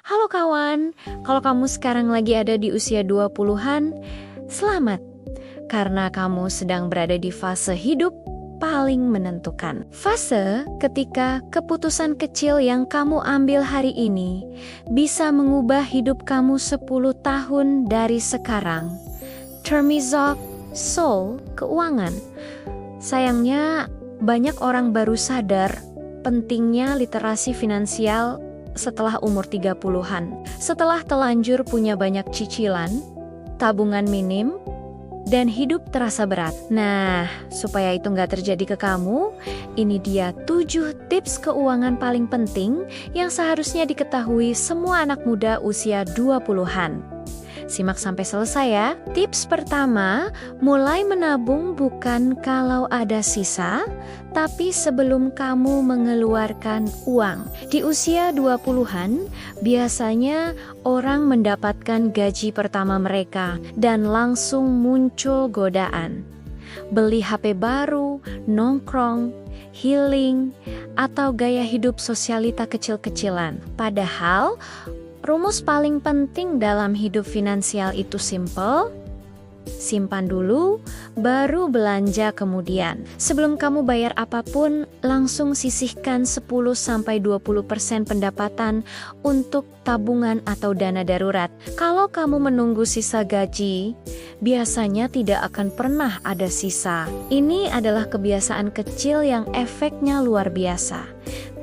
Halo kawan, kalau kamu sekarang lagi ada di usia 20-an, selamat. Karena kamu sedang berada di fase hidup paling menentukan. Fase ketika keputusan kecil yang kamu ambil hari ini bisa mengubah hidup kamu 10 tahun dari sekarang. Termizok, soul, keuangan. Sayangnya, banyak orang baru sadar pentingnya literasi finansial setelah umur 30-an. Setelah telanjur punya banyak cicilan, tabungan minim, dan hidup terasa berat. Nah, supaya itu nggak terjadi ke kamu, ini dia 7 tips keuangan paling penting yang seharusnya diketahui semua anak muda usia 20-an. Simak sampai selesai ya. Tips pertama, mulai menabung bukan kalau ada sisa, tapi sebelum kamu mengeluarkan uang. Di usia 20-an, biasanya orang mendapatkan gaji pertama mereka dan langsung muncul godaan. Beli HP baru, nongkrong, healing, atau gaya hidup sosialita kecil-kecilan. Padahal, rumus paling penting dalam hidup finansial itu simple. Simpan dulu, baru belanja kemudian. Sebelum kamu bayar apapun, langsung sisihkan 10-20% pendapatan untuk tabungan atau dana darurat. Kalau kamu menunggu sisa gaji, biasanya tidak akan pernah ada sisa. Ini adalah kebiasaan kecil yang efeknya luar biasa.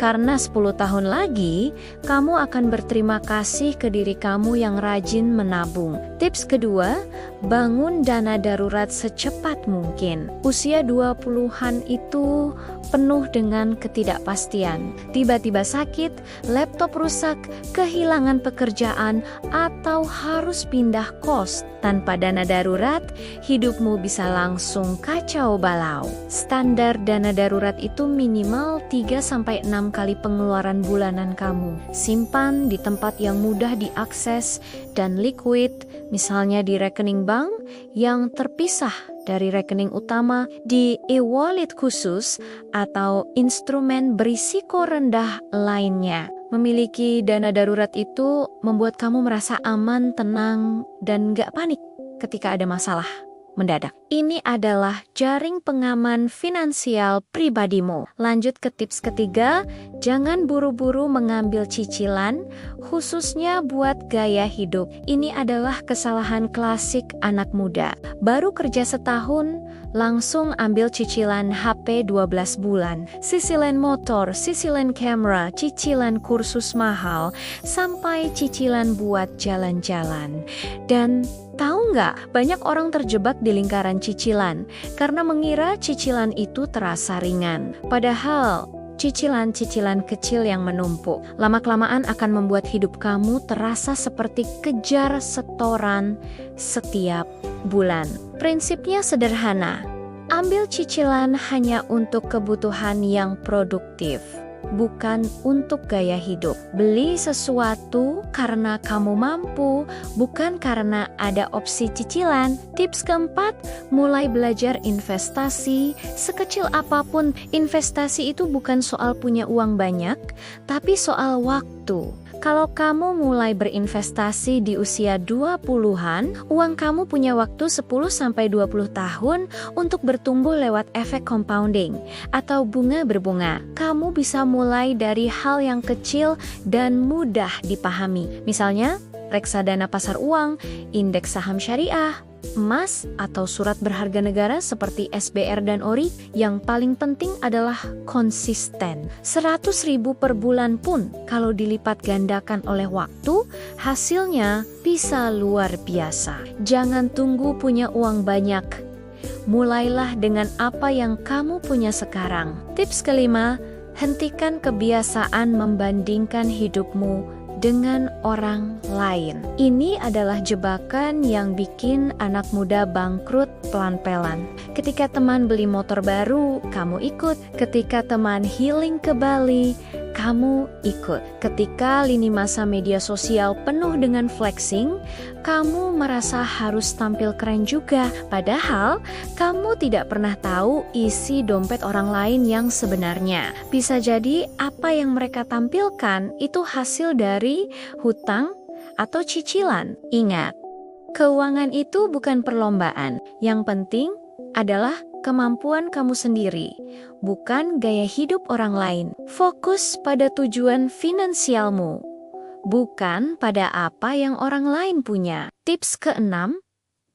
Karena 10 tahun lagi, kamu akan berterima kasih ke diri kamu yang rajin menabung. Tips kedua, bangun dana darurat secepat mungkin. Usia 20-an itu penuh dengan ketidakpastian. Tiba-tiba sakit, laptop rusak, kehilangan pekerjaan, atau harus pindah kos. Tanpa dana darurat, hidupmu bisa langsung kacau balau. Standar dana darurat itu minimal 3-6 kali pengeluaran bulanan kamu. Simpan di tempat yang mudah diakses dan liquid, misalnya di rekening bank yang terpisah dari rekening utama, di e-wallet khusus, atau instrumen berisiko rendah lainnya. Memiliki dana darurat itu membuat kamu merasa aman, tenang, dan gak panik ketika ada masalah mendadak. Ini adalah jaring pengaman finansial pribadimu. Lanjut ke tips ketiga, jangan buru-buru mengambil cicilan, khususnya buat gaya hidup. Ini adalah kesalahan klasik anak muda. Baru kerja setahun, langsung ambil cicilan HP 12 bulan, cicilan motor, cicilan kamera, cicilan kursus mahal, sampai cicilan buat jalan-jalan. Dan tahu nggak, banyak orang terjebak di lingkaran cicilan karena mengira cicilan itu terasa ringan. Padahal, cicilan-cicilan kecil yang menumpuk lama-kelamaan akan membuat hidup kamu terasa seperti kejar setoran setiap bulan. Prinsipnya sederhana, ambil cicilan hanya untuk kebutuhan yang produktif, bukan untuk gaya hidup. Beli sesuatu karena kamu mampu, bukan karena ada opsi cicilan. Tips keempat, mulai belajar investasi. Sekecil apapun, investasi itu bukan soal punya uang banyak, tapi soal waktu. Kalau kamu mulai berinvestasi di usia 20-an, uang kamu punya waktu 10-20 tahun untuk bertumbuh lewat efek compounding atau bunga berbunga. Kamu bisa mulai dari hal yang kecil dan mudah dipahami. Misalnya, reksadana pasar uang, indeks saham syariah, emas, atau surat berharga negara seperti SBR dan ORI. Yang paling penting adalah konsisten. 100.000 per bulan pun kalau dilipat gandakan oleh waktu, hasilnya bisa luar biasa. Jangan tunggu punya uang banyak. Mulailah dengan apa yang kamu punya sekarang. Tips kelima, hentikan kebiasaan membandingkan hidupmu dengan orang lain. Ini adalah jebakan yang bikin anak muda bangkrut pelan-pelan. Ketika teman beli motor baru, kamu ikut. Ketika teman healing ke Bali, kamu ikut. Ketika lini masa media sosial penuh dengan flexing, kamu merasa harus tampil keren juga. Padahal, kamu tidak pernah tahu isi dompet orang lain yang sebenarnya. Bisa jadi apa yang mereka tampilkan itu hasil dari hutang atau cicilan. Ingat, keuangan itu bukan perlombaan. Yang penting adalah kemampuan kamu sendiri, bukan gaya hidup orang lain. Fokus pada tujuan finansialmu, bukan pada apa yang orang lain punya. Tips keenam,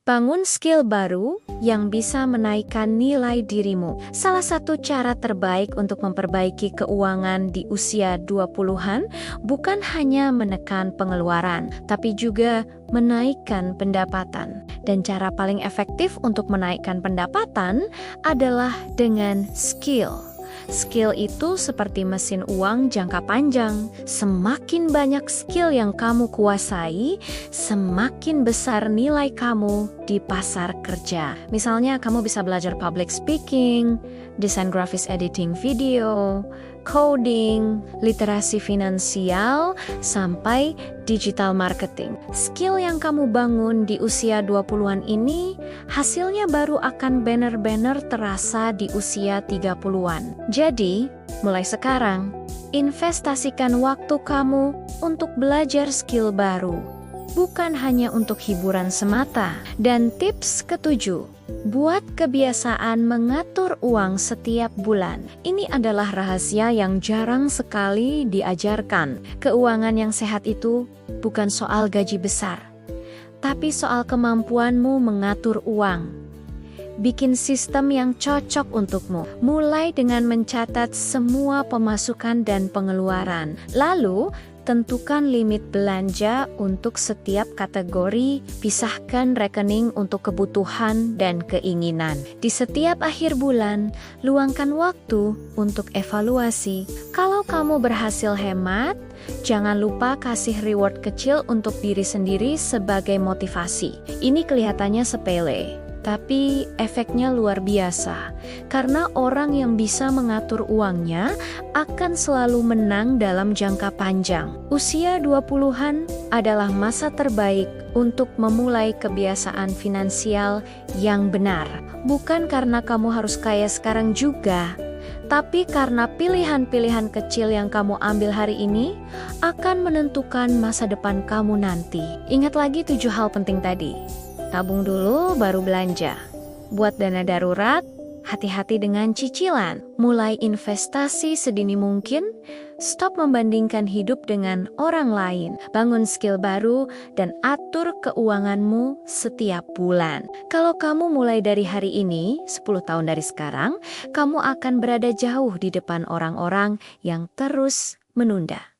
bangun skill baru yang bisa menaikkan nilai dirimu. Salah satu cara terbaik untuk memperbaiki keuangan di usia 20-an bukan hanya menekan pengeluaran, tapi juga menaikkan pendapatan. Dan cara paling efektif untuk menaikkan pendapatan adalah dengan skill. Skill itu seperti mesin uang jangka panjang. Semakin banyak skill yang kamu kuasai, semakin besar nilai kamu di pasar kerja. Misalnya kamu bisa belajar public speaking, desain grafis editing video, coding, literasi finansial, sampai digital marketing. Skill yang kamu bangun di usia 20-an ini, hasilnya baru akan benar-benar terasa di usia 30-an. Jadi, mulai sekarang, investasikan waktu kamu untuk belajar skill baru, bukan hanya untuk hiburan semata. Dan tips ketujuh, buat kebiasaan mengatur uang setiap bulan. Ini adalah rahasia yang jarang sekali diajarkan. Keuangan yang sehat itu bukan soal gaji besar, tapi soal kemampuanmu mengatur uang. Bikin sistem yang cocok untukmu, mulai dengan mencatat semua pemasukan dan pengeluaran. Lalu, tentukan limit belanja untuk setiap kategori, pisahkan rekening untuk kebutuhan dan keinginan. Di setiap akhir bulan, luangkan waktu untuk evaluasi. Kalau kamu berhasil hemat, jangan lupa kasih reward kecil untuk diri sendiri sebagai motivasi. Ini kelihatannya sepele, tapi efeknya luar biasa, karena orang yang bisa mengatur uangnya akan selalu menang dalam jangka panjang. Usia 20-an adalah masa terbaik untuk memulai kebiasaan finansial yang benar. Bukan karena kamu harus kaya sekarang juga, tapi karena pilihan-pilihan kecil yang kamu ambil hari ini akan menentukan masa depan kamu nanti. Ingat lagi 7 hal penting tadi. Tabung dulu baru belanja. Buat dana darurat, hati-hati dengan cicilan. Mulai investasi sedini mungkin, stop membandingkan hidup dengan orang lain. Bangun skill baru dan atur keuanganmu setiap bulan. Kalau kamu mulai dari hari ini, 10 tahun dari sekarang, kamu akan berada jauh di depan orang-orang yang terus menunda.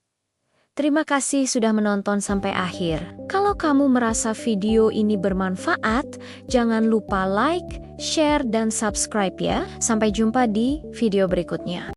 Terima kasih sudah menonton sampai akhir. Kalau kamu merasa video ini bermanfaat, jangan lupa like, share, dan subscribe ya. Sampai jumpa di video berikutnya.